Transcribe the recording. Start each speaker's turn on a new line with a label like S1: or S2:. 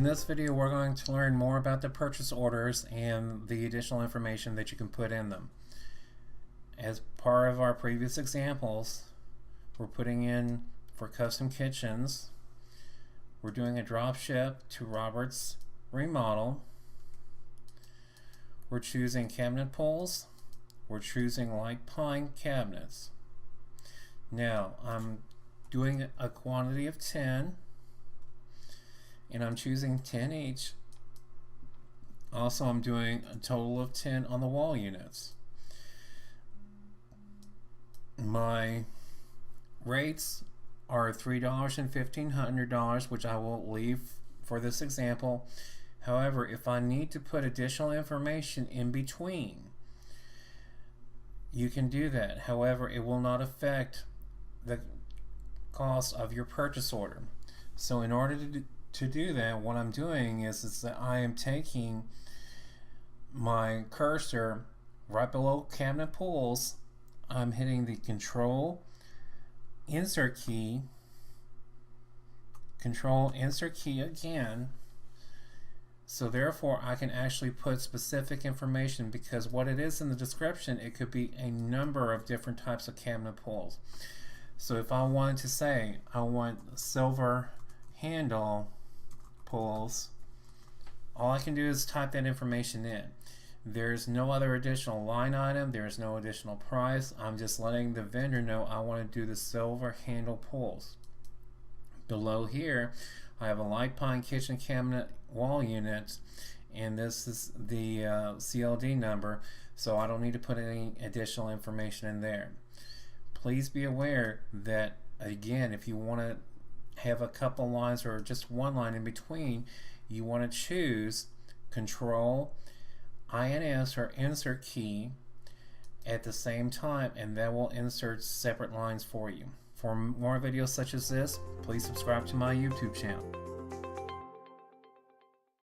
S1: In this video, we're going to learn more about the purchase orders and the additional information that you can put in them. As part of our previous examples, we're putting in for custom kitchens, we're doing a drop ship to Robert's remodel, we're choosing cabinet pulls, we're choosing light pine cabinets. Now, I'm doing a quantity of 10, and I'm choosing 10 each. Also, I'm doing a total of 10 on the wall units. My rates are $3 and $1,500, which I will leave for this example. However, if I need to put additional information in between, you can do that. However, it will not affect the cost of your purchase order. So in order to do that, what I'm doing is that I am taking my cursor right below cabinet pulls. I'm hitting the Control Insert key again. So therefore I can actually put specific information, because what it is in the description, it could be a number of different types of cabinet pulls. So if I wanted to say I want silver handle pulls, all I can do is type that information in. There's no other additional line item, there's no additional price. I'm just letting the vendor know I want to do the silver handle pulls. Below here I have a light pine kitchen cabinet wall unit, and this is the CLD number, so I don't need to put any additional information in there. Please be aware that, again, if you want to have a couple lines or just one line in between, you want to choose Control INS or Insert key at the same time, and that will insert separate lines for you. For more videos such as this, please subscribe to my YouTube channel.